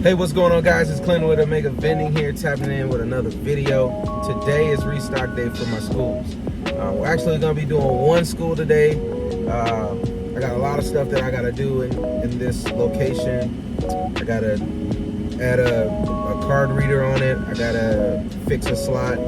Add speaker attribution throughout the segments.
Speaker 1: Hey, what's going on, guys? It's Clinton with Omega Vending here, tapping in with another video. Today is restock day for my schools. We're actually going to be doing one school today. I got a lot of stuff that I got to do in this location. I got to add a card reader on it. I got to fix a slot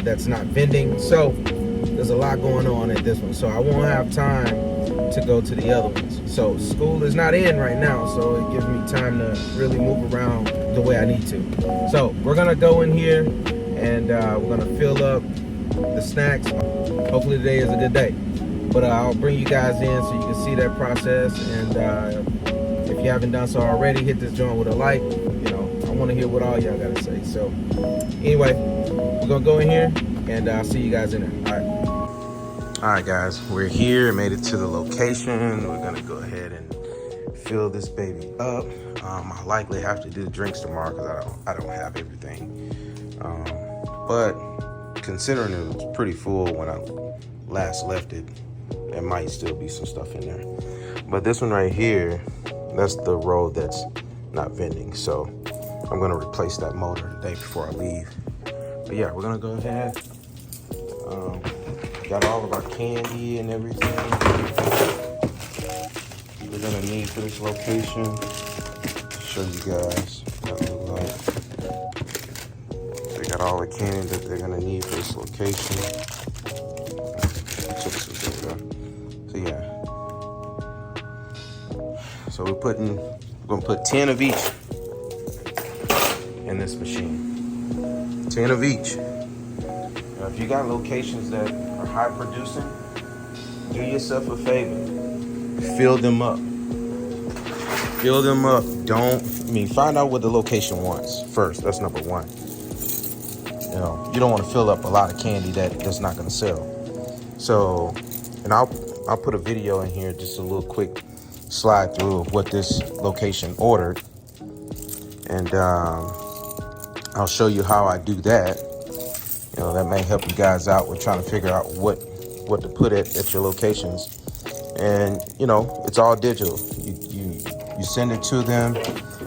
Speaker 1: that's not vending. So there's a lot going on at this one. So I won't have time to go to the other ones. So school is not in right now, so it gives me time to really move around the way I need to. So we're gonna go in here and we're gonna fill up the snacks. Hopefully today is a good day. But I'll bring you guys in so you can see that process. And if you haven't done so already, hit this joint with a like. You know, I want to hear what all y'all gotta say. So anyway, we're gonna go in here and I'll see you guys in there. All right. All right, guys, we're here, made it to the location. We're gonna go ahead and fill this baby up. I'll likely have to do drinks tomorrow because I don't have everything. But considering it was pretty full when I last left it, there might still be some stuff in there. But this one right here, that's the row that's not vending. So I'm gonna replace that motor today before I leave. But yeah, we're gonna go ahead. Got all of our candy and everything we're gonna need for this location. Show you guys what that look like. They got all the candy that they're gonna need for this location. So yeah. So we're gonna put 10 of each in this machine. 10 of each. Now, if you got locations that are high producing, do yourself a favor. Fill them up. Fill them up. Find out what the location wants first. That's number one. You know, you don't want to fill up a lot of candy that's not going to sell. So, and I'll put a video in here, just a little quick slide through of what this location ordered. And I'll show you how I do that. You know, that may help you guys out with trying to figure out what to put at your locations. And, you know, it's all digital. You send it to them,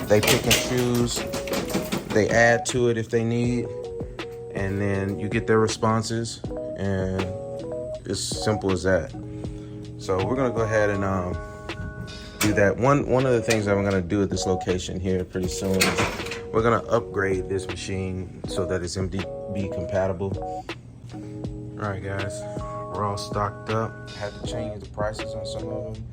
Speaker 1: they pick and choose, they add to it if they need, and then you get their responses, and it's simple as that. So we're gonna go ahead and do that. One of the things that I'm gonna do at this location here pretty soon is we're gonna upgrade this machine so that it's MDB compatible. All right, guys, we're all stocked up. Had to change the prices on some of them.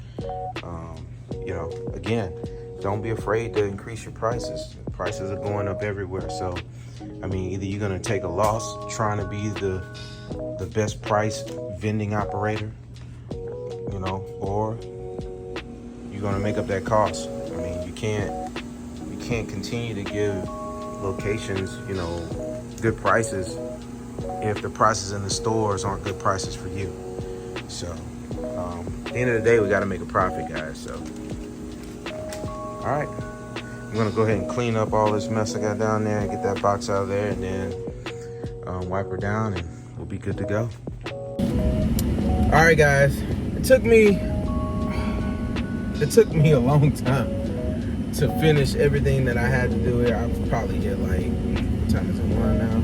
Speaker 1: You know, again, don't be afraid to increase your prices. Prices are going up everywhere. So, I mean, either you're gonna take a loss trying to be the best price vending operator, you know, or you're gonna make up that cost. I mean, you can't continue to give locations, you know, good prices if the prices in the stores aren't good prices for you. So at the end of the day, we got to make a profit, guys. So all right, I'm gonna go ahead and clean up all this mess I got down there and get that box out of there, and then wipe her down, and we'll be good to go. All right, guys, it took me a long time to finish everything that I had to do here. I was probably here like, what time is it, 1 now?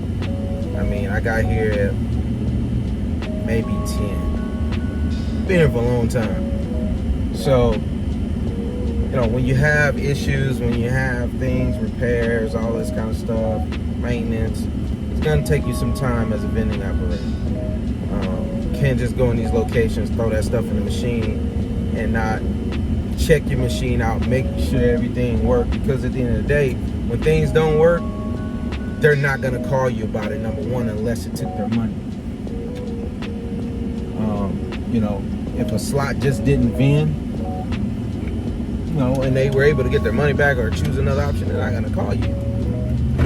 Speaker 1: I mean, I got here at maybe 10. Been here for a long time. So, you know, when you have issues, when you have things, repairs, all this kind of stuff, maintenance, it's gonna take you some time as a vending operator. You can't just go in these locations, throw that stuff in the machine and not check your machine out, make sure everything works, because at the end of the day, when things don't work, they're not gonna call you about it, number one, unless it took their money. You know, if a slot just didn't vend, you know, and they were able to get their money back or choose another option, they're not gonna call you.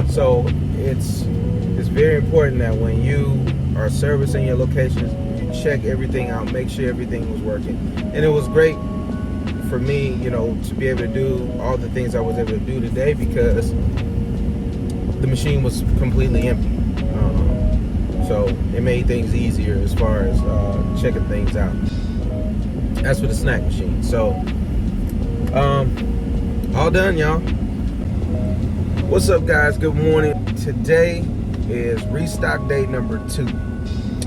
Speaker 1: So it's very important that when you are servicing your locations, you check everything out, make sure everything was working. And it was great for me, you know, to be able to do all the things I was able to do today because the machine was completely empty. So it made things easier as far as checking things out. As for the snack machine, so all done, y'all. What's up, guys? Good morning. Today is restock day number 2.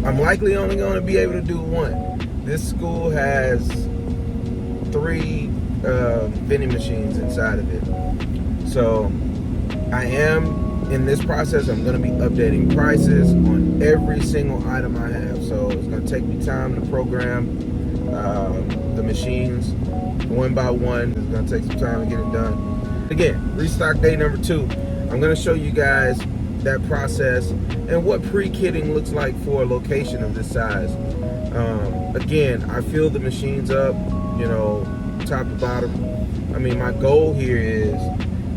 Speaker 1: I'm likely only going to be able to do one. This school has 3 vending machines inside of it. So I am in this process. I'm going to be updating prices on every single item I have. So it's going to take me time to program the machines one by one. It's going to take some time to get it done. Again, restock day number 2. I'm going to show you guys that process and what pre-kitting looks like for a location of this size. Again, I fill the machines up, you know, top to bottom. I mean, my goal here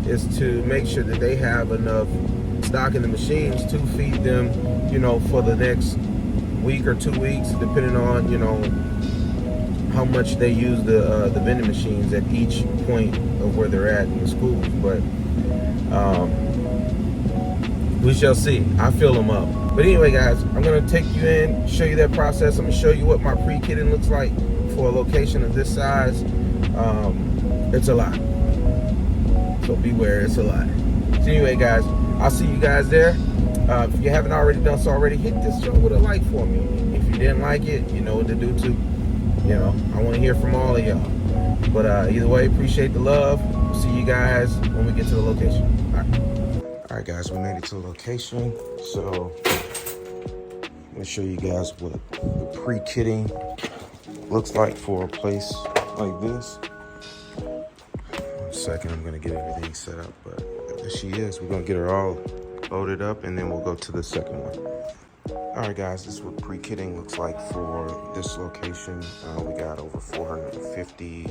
Speaker 1: is to make sure that they have enough stock in the machines to feed them, you know, for the next week or 2 weeks, depending on, you know, how much they use the vending machines at each point of where they're at in the schools. But we shall see. I fill them up. But anyway, guys, I'm gonna take you in, show you that process. I'm gonna show you what my pre-kitting looks like for a location of this size. It's a lot, so beware, it's a lot. So anyway, guys, I'll see you guys there. If you haven't already done so already, hit this joint with a like for me. If you didn't like it, you know what to do too. You know, I want to hear from all of y'all. But either way, appreciate the love. We'll see you guys when we get to the location. All right, guys, we made it to the location. So I'm gonna show you guys what the pre-kitting looks like for a place like this. 1 second, I'm gonna get everything set up, but there she is. We're gonna get her all loaded up, and then we'll go to the second one. All right, guys, this is what pre-kitting looks like for this location. We got over 450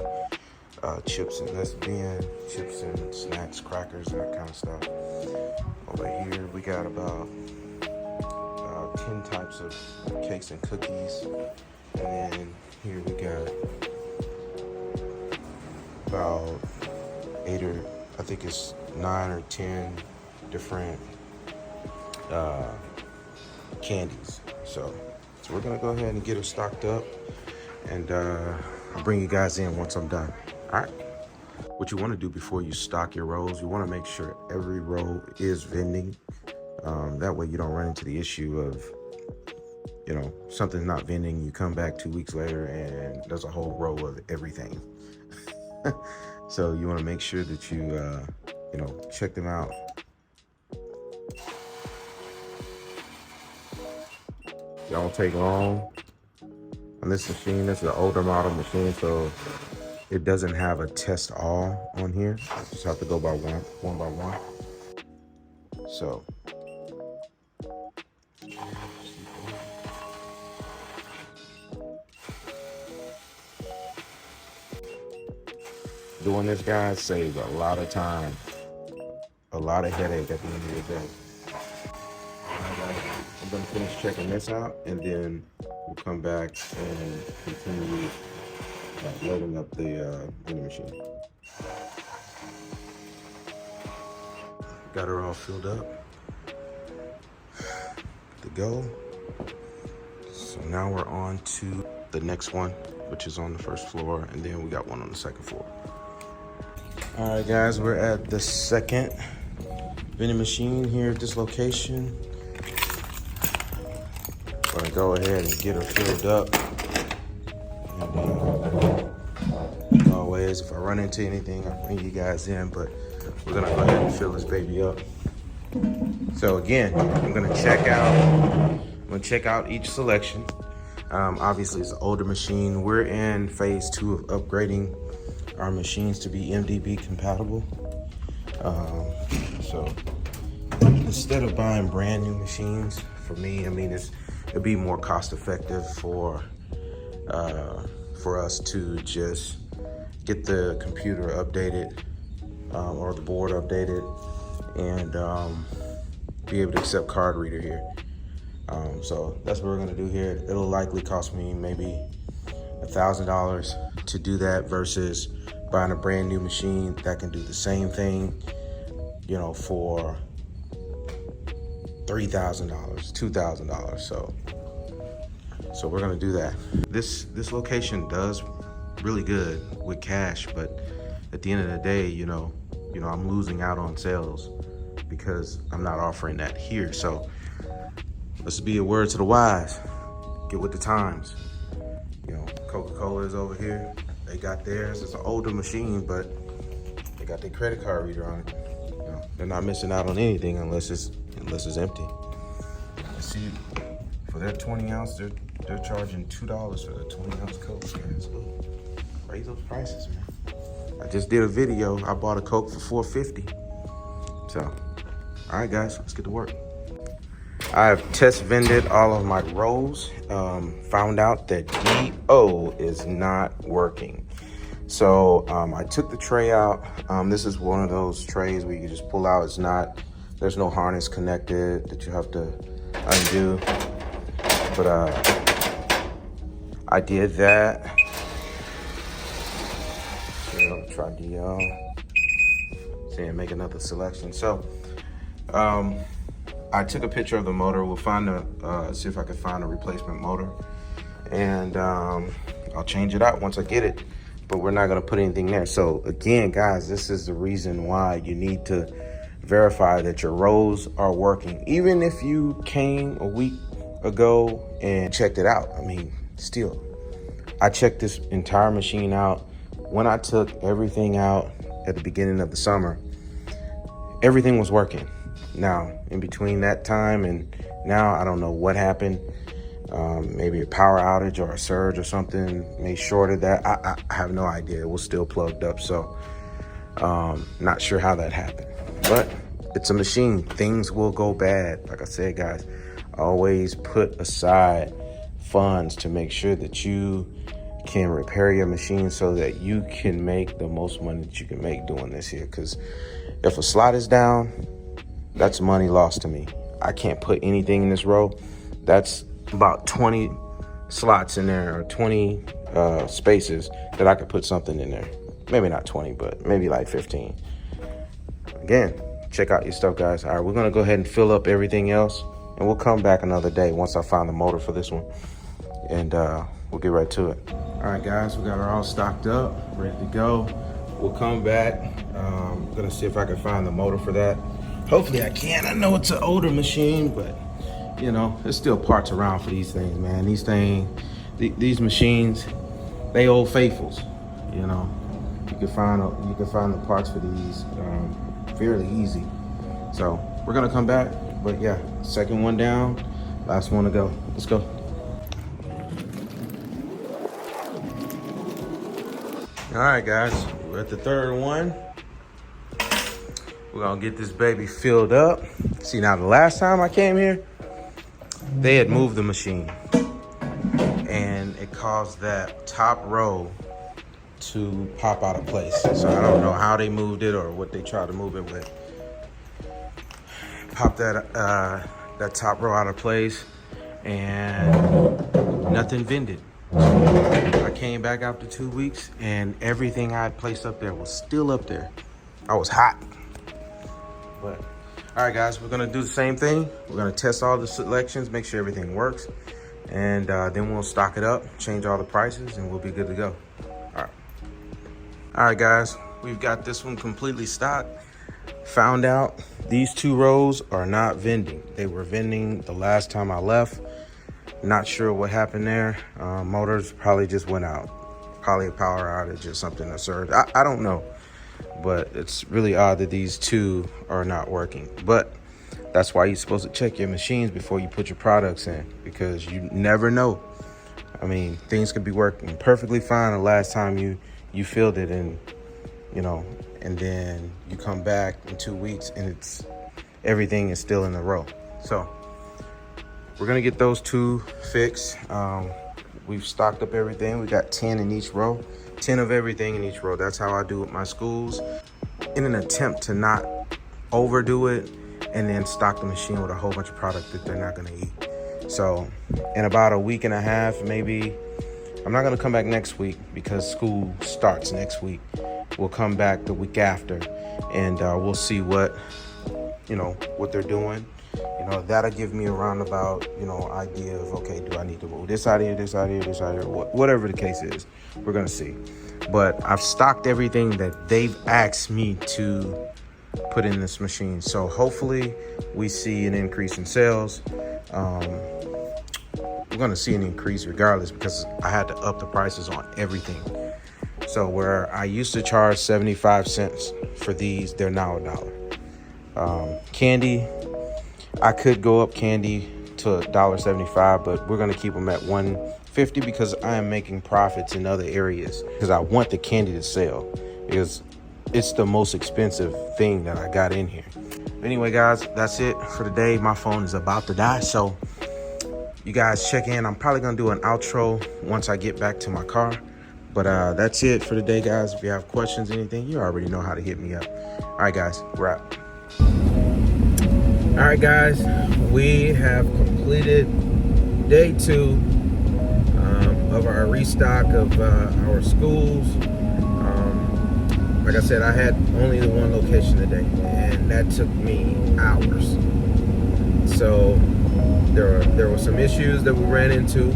Speaker 1: chips and less bin, chips and snacks, crackers, that kind of stuff. Over here, we got about 10 types of cakes and cookies. And then here we got about 8 or I think it's 9 or 10 different candies. So we're gonna go ahead and get her stocked up, and I'll bring you guys in once I'm done. All right. What you want to do before you stock your rows, you want to make sure every row is vending. That way you don't run into the issue of, you know, something's not vending. You come back 2 weeks later and there's a whole row of everything. So you want to make sure that you, you know, check them out. Don't take long on this machine. This is an older model machine, so it doesn't have a test all on here. You just have to go by one by one. So doing this, guys, saves a lot of time, a lot of headache at the end of the day. I'm gonna finish checking this out, and then we'll come back and continue loading up the vending machine. Got her all filled up. Good to go. So now we're on to the next one, which is on the first floor, and then we got one on the second floor. All right, guys, we're at the second vending machine here at this location. Gonna go ahead and get her filled up. And always, if I run into anything, I'll bring you guys in, but we're gonna go ahead and fill this baby up. So again, I'm gonna check out each selection. Obviously it's an older machine. We're in phase 2 of upgrading our machines to be MDB compatible. So instead of buying brand new machines, for me, I mean, it'd be more cost effective for us to just get the computer updated or the board updated, and be able to accept card reader here. So that's what we're gonna do here. It'll likely cost me maybe $1,000 to do that versus buying a brand new machine that can do the same thing, you know, for $3,000, $2,000. So we're gonna do that. This location does really good with cash, but at the end of the day, you know, I'm losing out on sales because I'm not offering that here. So let's be a word to the wise. Get with the times. You know, Coca-Cola is over here. They got theirs. It's an older machine, but they got their credit card reader on it. You know, they're not missing out on anything unless it's empty. You see, for their 20 ounce, they're charging $2 for the 20 ounce Coke. Man, so raise those prices, man. I just did a video. I bought a Coke for $4.50. So, all right, guys, let's get to work. I have test vended all of my rolls. Found out that DO is not working. So I took the tray out. This is one of those trays where you can just pull out. There's no harness connected that you have to undo. But I did that. So try DO. See, and make another selection. So I took a picture of the motor. We'll see if I can find a replacement motor, and I'll change it out once I get it, but we're not gonna put anything there. So again, guys, this is the reason why you need to verify that your rolls are working. Even if you came a week ago and checked it out, I mean, still, I checked this entire machine out. When I took everything out at the beginning of the summer, everything was working. Now, in between that time and now, I don't know what happened. Maybe a power outage or a surge or something may shorted that. I have no idea. It was still plugged up. So not sure how that happened, but it's a machine. Things will go bad. Like I said, guys, always put aside funds to make sure that you can repair your machine so that you can make the most money that you can make doing this here. Because if a slot is down, that's money lost to me. I can't put anything in this row. That's about 20 slots in there, or 20 spaces that I could put something in there. Maybe not 20, but maybe like 15. Again, check out your stuff, guys. All right, we're gonna go ahead and fill up everything else, and we'll come back another day once I find the motor for this one, and we'll get right to it. All right, guys, we got her all stocked up, ready to go. We'll come back. I'm gonna see if I can find the motor for that. Hopefully I can. I know it's an older machine, but you know, there's still parts around for these things, man. These machines, they old faithfuls. You know, you can find the parts for these fairly easy. So we're gonna come back, but yeah, second one down, last one to go. Let's go. All right, guys, we're at the third one. We're gonna get this baby filled up. See, now the last time I came here, they had moved the machine and it caused that top row to pop out of place. So I don't know how they moved it or what they tried to move it with. Pop that top row out of place and nothing vended. I came back after 2 weeks and everything I had placed up there was still up there. I was hot. But all right, guys, we're gonna do the same thing. We're gonna test all the selections, make sure everything works, and then we'll stock it up, change all the prices, and we'll be good to go. All right, guys, we've got this one completely stocked. Found out these two rows are not vending. They were vending the last time I left. Not sure what happened there. Motors probably just went out. Probably a power outage or something, a surge. I don't know. But it's really odd that these two are not working. But that's why you're supposed to check your machines before you put your products in, because you never know. I mean, things could be working perfectly fine the last time you filled it, and you know, and then you come back in 2 weeks and everything is still in a row. So we're gonna get those two fixed. We've stocked up everything. We got 10 in each row. 10 of everything in each row. That's how I do with my schools, in an attempt to not overdo it and then stock the machine with a whole bunch of product that they're not gonna eat. So in about a week and a half, maybe, I'm not gonna come back next week because school starts next week. We'll come back the week after and we'll see what they're doing. You know, that'll give me a roundabout, idea of, okay, do I need to move this out of here, this out of here, this out of here, whatever the case is, we're gonna see. But I've stocked everything that they've asked me to put in this machine. So hopefully we see an increase in sales. We're gonna see an increase regardless because I had to up the prices on everything. So where I used to charge 75 cents for these, they're now $1. Candy, I could go up candy to $1.75, but we're gonna keep them at $1.50 because I am making profits in other areas because I want the candy to sell because it's the most expensive thing that I got in here. Anyway, guys, that's it for today. My phone is about to die, so you guys check in. I'm probably gonna do an outro once I get back to my car. But that's it for today, guys. If you have questions, anything, you already know how to hit me up. All right, guys, we're out. All right, guys, we have completed day 2 of our restock of our schools. Like I said, I had only the one location today, and that took me hours. So there were some issues that we ran into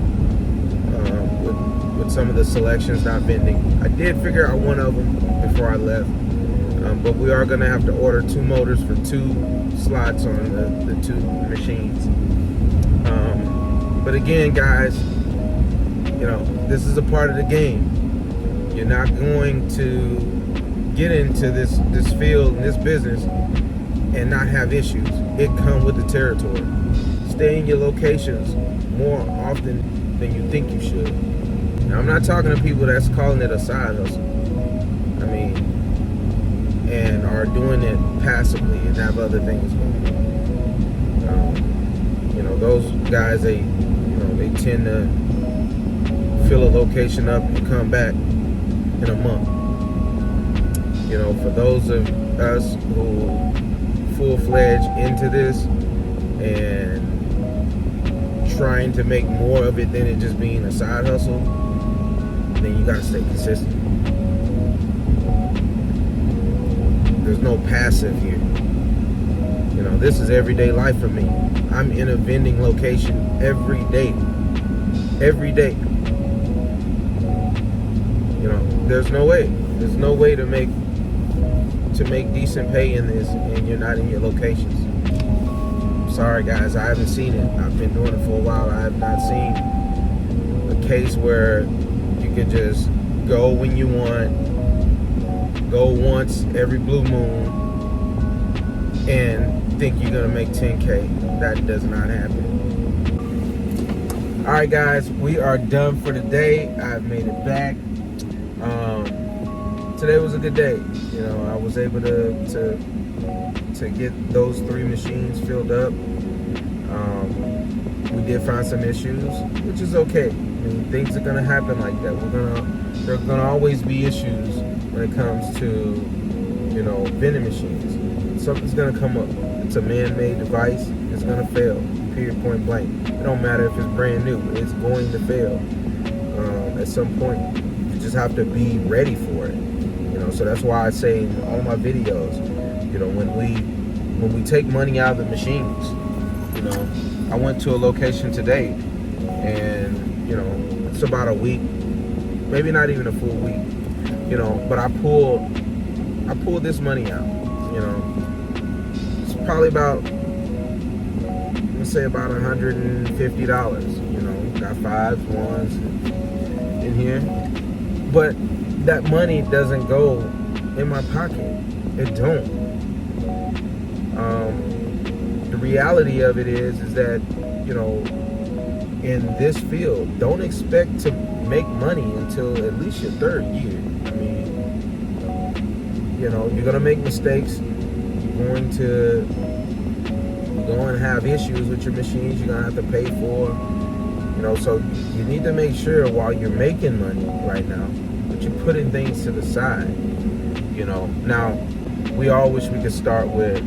Speaker 1: with some of the selections not vending. I did figure out one of them before I left, but we are going to have to order 2 motors for 2 slots on the 2 machines. But again, guys, you know, this is a part of the game. You're not going to get into this field and this business and not have issues. It comes with the territory. Stay in your locations more often than you think you should. Now, I'm not talking to people that's calling it a side hustle. I mean, and are doing it passively and have other things going on. You know, those guys, they tend to fill a location up and come back in a month. You know, for those of us who full-fledged into this and trying to make more of it than it just being a side hustle, then you gotta stay consistent. There's no passive here. You know, this is everyday life for me. I'm in a vending location every day. Every day. You know, there's no way. There's no way to make decent pay in this and you're not in your locations. Sorry, guys, I haven't seen it. I've been doing it for a while. I have not seen a case where you can just go when you want, go once every blue moon, and think you're gonna make 10K. That does not happen. All right, guys, we are done for the day. I've made it back. Today was a good day. You know, I was able to get those 3 machines filled up. We did find some issues, which is okay. I mean, things are gonna happen like that. There's gonna always be issues when it comes to, you know, vending machines. Something's gonna come up. It's a man-made device. It's gonna fail. Period. Point blank. It don't matter if it's brand new. It's going to fail at some point. You just have to be ready for it. You know, so that's why I say in all my videos, you know, when we take money out of the machines, you know, I went to a location today, and you know, it's about a week, maybe not even a full week, you know, but I pulled this money out. You know, it's probably about, let's say about $150. You know, got 5s, 1s in here, but that money doesn't go in my pocket. It don't. The reality of it is that, you know, in this field, don't expect to make money until at least your 3rd year. I mean, you know, you're gonna make mistakes. You're going to have issues with your machines. You're gonna have to pay for. You know, so you need to make sure while you're making money right now that you're putting things to the side. You know, now we all wish we could start with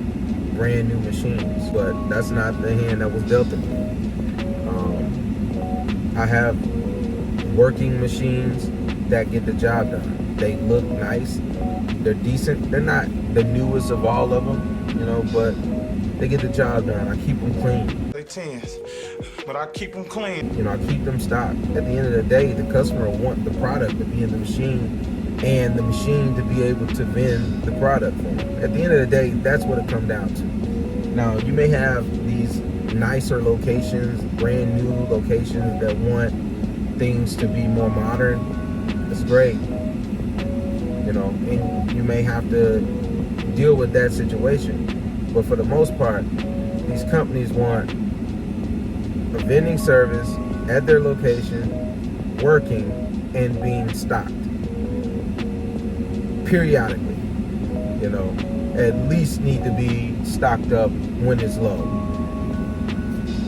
Speaker 1: brand new machines, but that's not the hand that was dealt to me. I have working machines that get the job done. They look nice. They're decent. They're not the newest of all of them, you know, but they get the job done. I keep them clean.
Speaker 2: They 10s, but I keep them clean.
Speaker 1: You know, I keep them stocked. At the end of the day, the customer want the product to be in the machine and the machine to be able to vend the product for them. At the end of the day, that's what it comes down to. Now, you may have these nicer locations, brand new locations that want things to be more modern. It's great, you know, and you may have to deal with that situation. But for the most part, these companies want a vending service at their location, working and being stocked periodically. You know, at least need to be stocked up when it's low.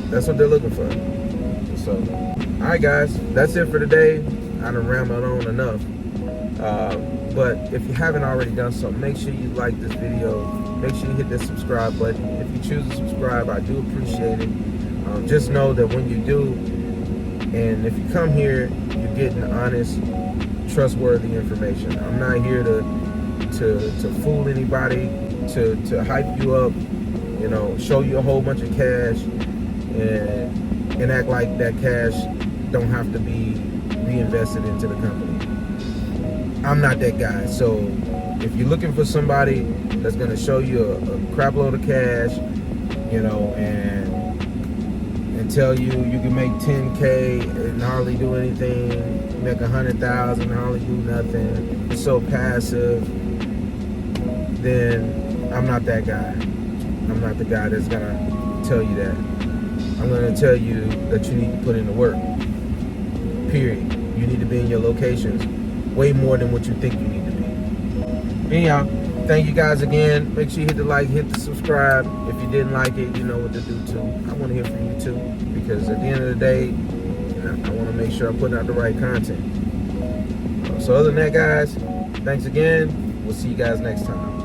Speaker 1: That's what they're looking for. So, all right, guys, that's it for today. I done rambled on enough. But if you haven't already done so, make sure you like this video. Make sure you hit the subscribe button. If you choose to subscribe, I do appreciate it. Just know that when you do, and if you come here, you're getting honest, trustworthy information. I'm not here to fool anybody, to hype you up, you know, show you a whole bunch of cash and act like that cash don't have to be reinvested into the company. I'm not that guy. So if you're looking for somebody that's going to show you a crap load of cash, you know, and tell you can make 10K and hardly do anything, make 100,000 and hardly do nothing, it's so passive, then I'm not that guy. I'm not the guy that's gonna tell you that. I'm gonna tell you that you need to put in the work. Period. You need to be in your locations way more than what you think you need to be. Anyhow, thank you guys again. Make sure you hit the like, hit the subscribe. If you didn't like it, you know what to do too. I want to hear from you too, because at the end of the day, I want to make sure I'm putting out the right content. So other than that, guys, thanks again. We'll see you guys next time.